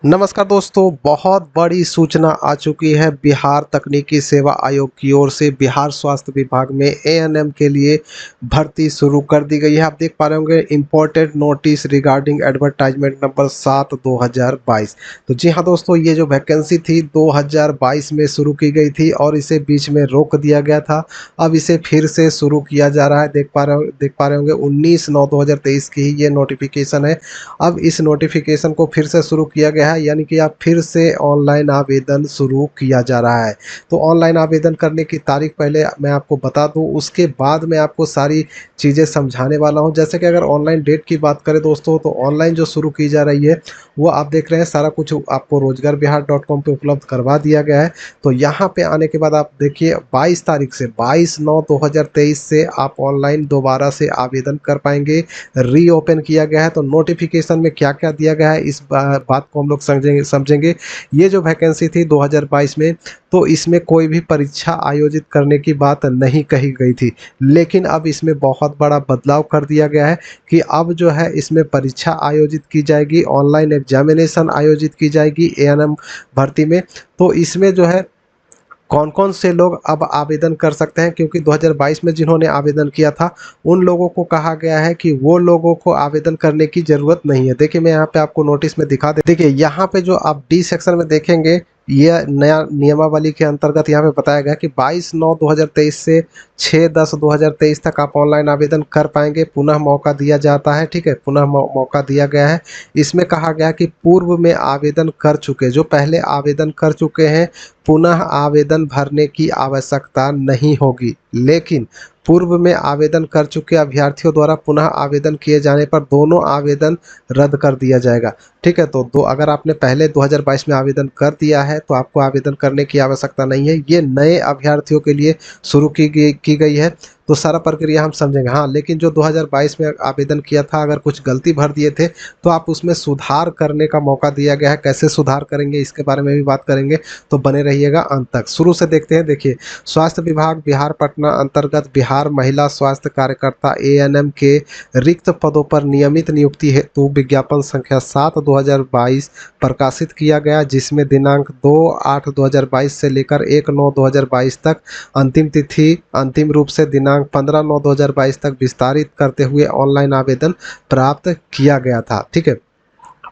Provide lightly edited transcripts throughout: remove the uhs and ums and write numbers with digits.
नमस्कार दोस्तों, बहुत बड़ी सूचना आ चुकी है। बिहार तकनीकी सेवा आयोग की ओर से बिहार स्वास्थ्य विभाग में एएनएम के लिए भर्ती शुरू कर दी गई है। आप देख पा रहे होंगे, important notice regarding advertisement number 7/2022। तो जी हाँ दोस्तों, ये जो वैकेंसी थी 2022 में शुरू की गई थी और इसे बीच में रोक दिया गया था। अब इसे फिर से शुरू किया जा रहा है। देख पा रहे होंगे 19/9/2023 की ही ये नोटिफिकेशन है। अब इस नोटिफिकेशन को फिर से शुरू किया गया है, यानी कि अब फिर से ऑनलाइन आवेदन शुरू किया जा रहा है। तो ऑनलाइन आवेदन करने की तारीख पहले मैं आपको बता दूं, उसके बाद मैं आपको सारी चीज़ें समझाने वाला हूं। जैसे कि अगर ऑनलाइन डेट की बात करें दोस्तों, तो ऑनलाइन जो शुरू की जा रही है वो आप देख रहे हैं, सारा कुछ आपको रोजगारबिहार.com पे उपलब्ध करवा दिया गया है। तो यहाँ पे आने के बाद आप देखिए 22 तारीख से 22/9/2023 से आप ऑनलाइन दोबारा से आवेदन कर पाएंगे। रीओपन किया गया है। तो नोटिफिकेशन में क्या क्या दिया गया है, इस बात को हम लोग समझेंगे। ये जो वैकेंसी थी 2022 में, तो इसमें कोई भी परीक्षा आयोजित करने की बात नहीं कही गई थी, लेकिन अब इसमें बहुत बड़ा बदलाव कर दिया गया है कि अब जो है इसमें परीक्षा आयोजित की जाएगी, ऑनलाइन एग्जामिनेशन आयोजित की जाएगी एएनएम भर्ती में। तो इसमें जो है कौन-कौन से लोग अब आवेदन कर सकते हैं, क्योंकि 2022 में जिन्होंने आवेदन किया था, उन लोगों को कहा गया है कि वो लोगों को आवेदन करने की ज़रूरत नहीं है। देखिए, मैं यहाँ पे आपको नोटिस में दिखा दे देखिए, यहाँ पे जो आप डी सेक्शन में देखेंगे, ये नया नियमावली के अंतर्गत यहाँ पे बताया गया कि 22/9/2023 से 6/10/2023 तक आप ऑनलाइन आवेदन कर पाएँगे। पुनः मौका दिया जाता है, ठीक है? पुनः मौका दिया गया है। इसमें कहा गया कि पूर्व में आवेदन कर चुके, जो पहले आवेदन कर चुके हैं, पुनः आवेदन भरने की आवश्यकता नहीं होगी। लेकिन पूर्व में आवेदन कर चुके अभ्यर्थियों द्वारा पुनः आवेदन किए जाने पर दोनों आवेदन रद्द कर दिया जाएगा। ठीक है? तो अगर आपने पहले 2022 में आवेदन कर दिया है, तो आपको आवेदन करने की आवश्यकता नहीं है। ये नए अभ्यर्थियों के लिए शुरू की गई है। तो सारा प्रक्रिया हम समझेंगे। हाँ, लेकिन जो 2022 में आवेदन किया था, अगर कुछ गलती भर दिए थे, तो आप उसमें सुधार करने का मौका दिया गया है। कैसे सुधार करेंगे, इसके बारे में भी बात करेंगे। तो बने रहिएगा अंत तक। शुरू से देखते हैं। देखिए, स्वास्थ्य विभाग बिहार पटना अंतर्गत बिहार महिला स्वास्थ्य कार्यकर्ता एएनएम के रिक्त पदों पर नियमित नियुक्ति हेतु विज्ञापन संख्या 7/2022 प्रकाशित किया गया, जिसमें दिनांक 2/8/2022 से लेकर 1/9/2022 तक अंतिम रूप से दिनांक 15/9/2022 तक विस्तारित करते हुए ऑनलाइन आवेदन प्राप्त किया गया था। ठीक है?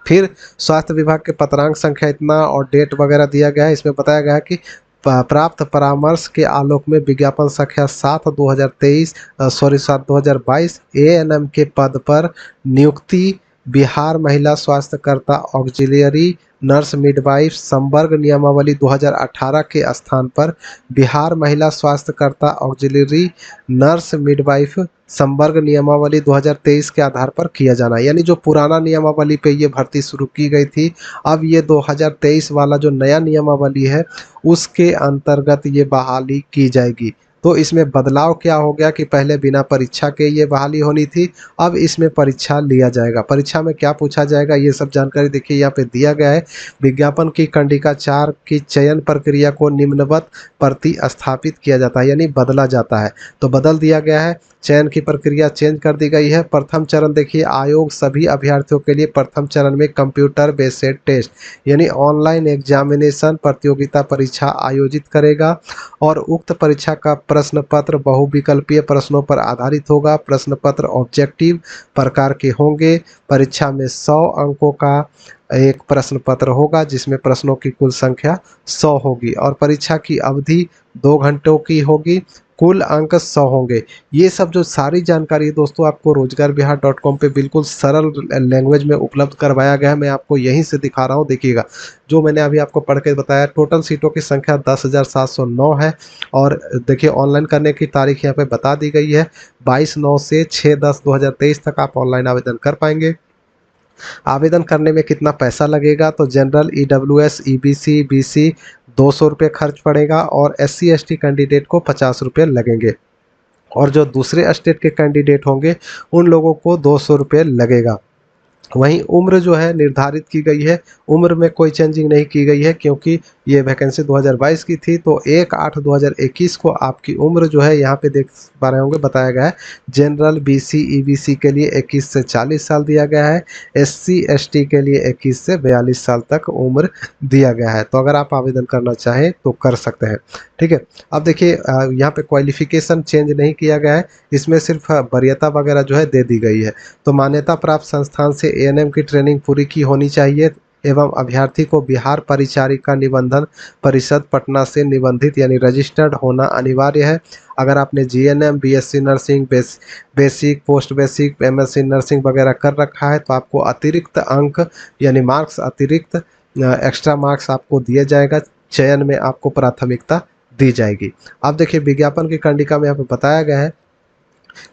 फिर स्वास्थ्य विभाग के पत्रांक संख्या इतना और डेट वगैरह दिया गया है। इसमें बताया गया है कि प्राप्त परामर्श के आलोक में विज्ञापन संख्या 7/2022 एएनएम के पद पर नियुक्ति बिहार महिला स्वास्थ्यकर्ता ऑक्सिलियरी नर्स मिडवाइफ संवर्ग नियमावली 2018 के स्थान पर बिहार महिला स्वास्थ्यकर्ता ऑक्सिलियरी नर्स मिडवाइफ संवर्ग नियमावली 2023 के आधार पर किया जाना है। यानी जो पुराना नियमावली पे ये भर्ती शुरू की गई थी, अब ये 2023 वाला जो नया नियमावली है, उसके अंतर्गत ये बहाली की जाएगी। तो इसमें बदलाव क्या हो गया कि पहले बिना परीक्षा के ये बहाली होनी थी, अब इसमें परीक्षा लिया जाएगा। परीक्षा में क्या पूछा जाएगा, ये सब जानकारी देखिए यहाँ पे दिया गया है। विज्ञापन की कंडिका 4 की चयन प्रक्रिया को निम्नवत प्रतिस्थापित किया जाता है, यानी बदला जाता है। तो बदल दिया गया है, चयन की प्रक्रिया चेंज कर दी गई है। प्रथम चरण देखिए, आयोग सभी अभ्यर्थियों के लिए प्रथम चरण में कंप्यूटर बेस्ड टेस्ट यानी ऑनलाइन एग्जामिनेशन प्रतियोगिता परीक्षा आयोजित करेगा और उक्त परीक्षा का प्रश्न पत्र बहुविकल्पीय प्रश्नों पर आधारित होगा। प्रश्न पत्र ऑब्जेक्टिव प्रकार के होंगे। परीक्षा में 100 अंकों का एक प्रश्न पत्र होगा, जिसमें प्रश्नों की कुल संख्या 100 होगी और परीक्षा की अवधि 2 घंटों की होगी। कुल अंक 100 होंगे। ये सब जो सारी जानकारी दोस्तों आपको रोजगारबिहार.com पे बिल्कुल सरल लैंग्वेज में उपलब्ध करवाया गया है। मैं आपको यहीं से दिखा रहा हूँ। देखिएगा, जो मैंने अभी आपको पढ़ के बताया, टोटल सीटों की संख्या 10,709 है और देखिए ऑनलाइन करने की तारीख यहाँ पे बता दी गई है। 22/9 से 6/10/2023 तक आप ऑनलाइन आवेदन कर पाएंगे। आवेदन करने में कितना पैसा लगेगा, तो जनरल, ईडब्ल्यूएस, ईबीसी, बीसी 200 रुपये खर्च पड़ेगा और एससी एसटी कैंडिडेट को 50 रुपये लगेंगे और जो दूसरे स्टेट के कैंडिडेट होंगे उन लोगों को 200 रुपये लगेगा। वहीं उम्र जो है निर्धारित की गई है, उम्र में कोई चेंजिंग नहीं की गई है क्योंकि ये वैकेंसी 2022 की थी, तो 1/8/2021 को आपकी उम्र जो है यहाँ पे देख पा रहे होंगे बताया गया है। जनरल, बीसी, ईबीसी के लिए 21 से 40 साल दिया गया है, एससी एसटी के लिए 21 से 42 साल तक उम्र दिया गया है। तो अगर आप आवेदन करना चाहें तो कर सकते हैं, ठीक है। अब देखिए यहाँ पे क्वालिफिकेशन चेंज नहीं किया गया है, इसमें सिर्फ वरीयता वगैरह जो है दे दी गई है। तो मान्यता प्राप्त संस्थान से एएनएम की ट्रेनिंग पूरी की होनी चाहिए एवं अभ्यर्थी को बिहार परिचारिका निबंधन परिषद पटना से निबंधित यानी रजिस्टर्ड होना अनिवार्य है। अगर आपने GNM, BSc nursing, basic, post basic, MSc nursing वगैरह कर रखा है तो आपको अतिरिक्त अंक यानी मार्क्स अतिरिक्त एक्स्ट्रा मार्क्स आपको दिया जाएगा, चयन में आपको प्राथमिकता दी जाएगी। अब देखिए विज्ञापन की कंडिका में यहाँ पे बताया गया है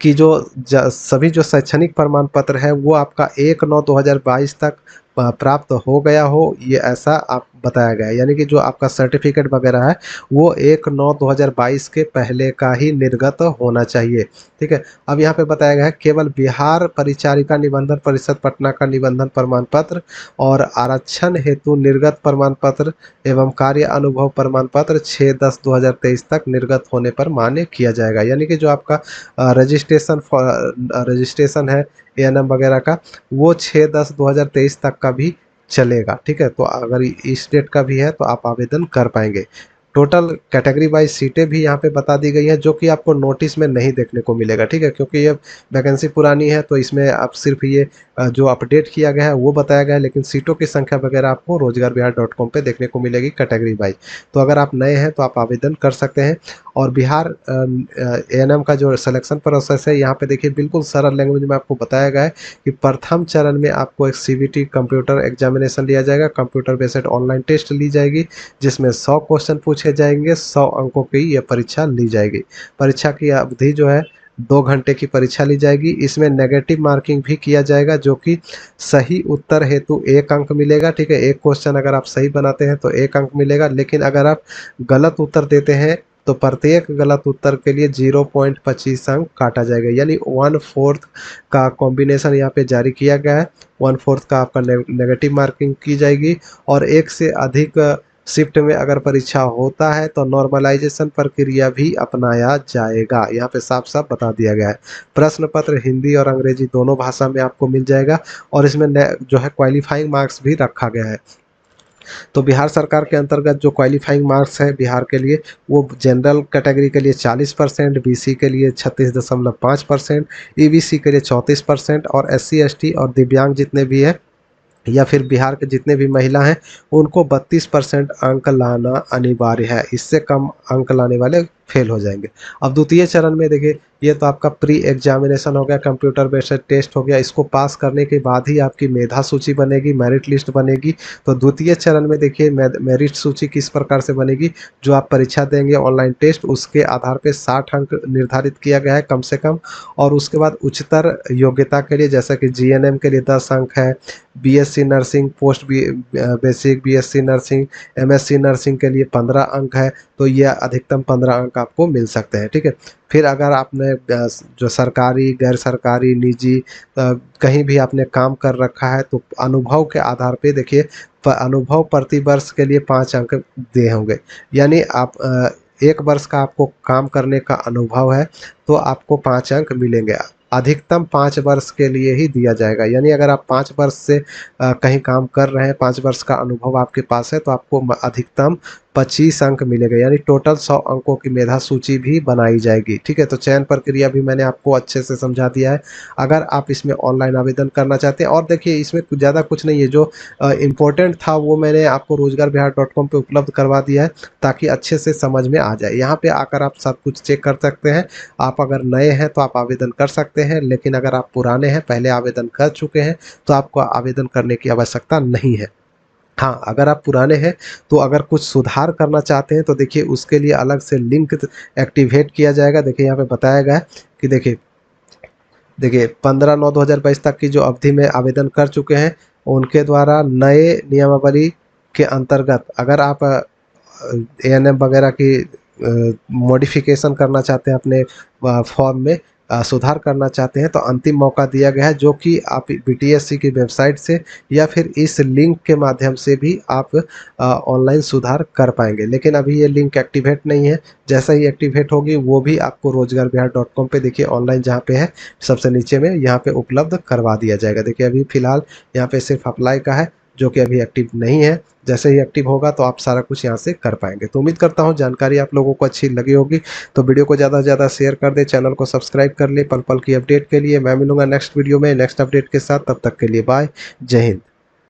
कि जो सभी जो शैक्षणिक प्रमाण पत्र है वो आपका 1/9/2022 तक प्राप्त हो गया हो, ये ऐसा आप बताया गया है। यानी कि जो आपका सर्टिफिकेट वगैरह है वो 1/9/2022 के पहले का ही निर्गत होना चाहिए, ठीक है। अब यहाँ पे बताया गया है केवल बिहार परिचारिका निबंधन परिषद पटना का निबंधन प्रमाण पत्र और आरक्षण हेतु निर्गत प्रमाण पत्र एवं कार्य अनुभव प्रमाण पत्र 6/10/2023 तक निर्गत होने पर मान्य किया जाएगा। यानी कि जो आपका रजिस्ट्रेशन है एएनएम वगैरह का, वो 6/10/2023 तक का भी चलेगा, ठीक है। तो अगर इस डेट का भी है तो आप आवेदन कर पाएंगे। टोटल कैटेगरी वाइज सीटें भी यहाँ पे बता दी गई हैं जो कि आपको नोटिस में नहीं देखने को मिलेगा, ठीक है, क्योंकि ये वैकेंसी पुरानी है तो इसमें आप सिर्फ ये जो अपडेट किया गया है वो बताया गया है, लेकिन सीटों की संख्या वगैरह आपको रोजगारबिहार.com पे देखने को मिलेगी कैटेगरी वाइज। तो अगर आप नए हैं तो आप आवेदन कर सकते हैं। और बिहार एएनएम का जो सिलेक्शन प्रोसेस है यहाँ पे देखिए बिल्कुल सरल लैंग्वेज में आपको बताया गया है कि प्रथम चरण में आपको एक सीबीटी कंप्यूटर एग्जामिनेशन लिया जाएगा, कंप्यूटर बेस्ड ऑनलाइन टेस्ट ली जाएगी जिसमें 100 क्वेश्चन पूछे जाएंगे, 100 अंकों की ये परीक्षा ली जाएगी। परीक्षा की अवधि जो है 2 घंटे की परीक्षा ली जाएगी। इसमें नेगेटिव मार्किंग भी किया जाएगा जो कि सही उत्तर हेतु 1 अंक मिलेगा, ठीक है। एक क्वेश्चन अगर आप सही बनाते हैं तो 1 अंक मिलेगा, लेकिन अगर आप गलत उत्तर देते हैं तो प्रत्येक गलत उत्तर के लिए 0.25 अंक काटा जाएगा। यानी 1/4 का कॉम्बिनेशन यहाँ पे जारी किया गया है, 1/4 का आपका नेगेटिव मार्किंग की जाएगी। और एक से अधिक शिफ्ट में अगर परीक्षा होता है तो नॉर्मलाइजेशन प्रक्रिया भी अपनाया जाएगा, यहाँ पे साफ साफ बता दिया गया है। प्रश्न पत्र हिंदी और अंग्रेजी दोनों भाषा में आपको मिल जाएगा और इसमें जो है क्वालिफाइंग मार्क्स भी रखा गया है। तो बिहार सरकार के अंतर्गत जो क्वालिफाइंग मार्क्स है बिहार के लिए, वो जनरल कैटेगरी के लिए 40%, बीसी के लिए 36.5%, ईबीसी के लिए 34% और एससी एसटी और दिव्यांग जितने भी है या फिर बिहार के जितने भी महिला हैं उनको 32% अंक लाना अनिवार्य है, इससे कम अंक लाने वाले फेल हो जाएंगे। अब द्वितीय चरण में देखिए ये तो आपका प्री एग्जामिनेशन हो गया, कंप्यूटर बेस्ड टेस्ट हो गया, इसको पास करने के बाद ही आपकी मेधा सूची बनेगी, मेरिट लिस्ट बनेगी। तो द्वितीय चरण में देखिए मेरिट सूची किस प्रकार से बनेगी, जो आप परीक्षा देंगे ऑनलाइन टेस्ट उसके आधार पे 60 अंक निर्धारित किया गया है कम से कम। और उसके बाद उच्चतर योग्यता के लिए जैसा कि जीएनएम के लिए 10 अंक है, BSc nursing, post basic BSc nursing, MSc nursing के लिए 15 अंक है, तो ये अधिकतम 15 अंक आपको मिल सकते हैं, ठीक है। फिर अगर आपने जो सरकारी, गैर सरकारी, निजी कहीं भी आपने काम कर रखा है तो अनुभव के आधार पे देखिए अनुभव प्रति वर्ष के लिए 5 अंक दिए होंगे। यानी आप 1 वर्ष का आपको काम करने का अनुभव है तो आपको 5 अंक मिलेंगे। अधिकतम 5 वर्ष के लिए ही दिया जाएगा। यानी अगर आप 5 वर्ष से कहीं काम कर रहे हैं, 5 वर्ष का अनुभव आपके पास है तो आपको अधिकतम 25 अंक मिलेगा। यानी टोटल 100 अंकों की मेधा सूची भी बनाई जाएगी, ठीक है। तो चयन प्रक्रिया भी मैंने आपको अच्छे से समझा दिया है। अगर आप इसमें ऑनलाइन आवेदन करना चाहते हैं, और देखिए इसमें ज़्यादा कुछ नहीं है, जो इम्पोर्टेंट था वो मैंने आपको रोजगारबिहार.com पे उपलब्ध करवा दिया है ताकि अच्छे से समझ में आ जाए। यहाँ पे आकर आप सब कुछ चेक कर सकते हैं। आप अगर नए हैं तो आप आवेदन कर सकते हैं, लेकिन अगर आप पुराने हैं, पहले आवेदन कर चुके हैं, तो आपको आवेदन करने की आवश्यकता नहीं है। हाँ, अगर आप पुराने हैं तो अगर कुछ सुधार करना चाहते हैं तो देखिए उसके लिए अलग से लिंक एक्टिवेट किया जाएगा। देखिए यहाँ पे बताया गया है कि देखिए 15/9/2022 तक की जो अवधि में आवेदन कर चुके हैं उनके द्वारा नए नियमावली के अंतर्गत अगर आप एएनएम वगैरह की मॉडिफिकेशन करना चाहते हैं अपने फॉर्म में, सुधार करना चाहते हैं तो अंतिम मौका दिया गया है, जो कि आप बीटीएससी की वेबसाइट से या फिर इस लिंक के माध्यम से भी आप ऑनलाइन सुधार कर पाएँगे। लेकिन अभी ये लिंक एक्टिवेट नहीं है, जैसा ही एक्टिवेट होगी वो भी आपको रोज़गारबिहार.com पे देखिए ऑनलाइन जहाँ पे है सबसे नीचे में यहाँ पे उपलब्ध करवा दिया जाएगा। देखिए अभी फ़िलहाल यहाँ पे सिर्फ़ अप्लाई का है, जो कि अभी एक्टिव नहीं है। जैसे ही एक्टिव होगा तो आप सारा कुछ यहाँ से कर पाएँगे। तो उम्मीद करता हूँ जानकारी आप लोगों को अच्छी लगी होगी। तो वीडियो को ज़्यादा से ज़्यादा शेयर कर दें, चैनल को सब्सक्राइब कर लें पल-पल की अपडेट के लिए। मैं मिलूँगा नेक्स्ट वीडियो में नेक्स्ट अपडेट के साथ, तब तक के लिए बाय, जय हिंद।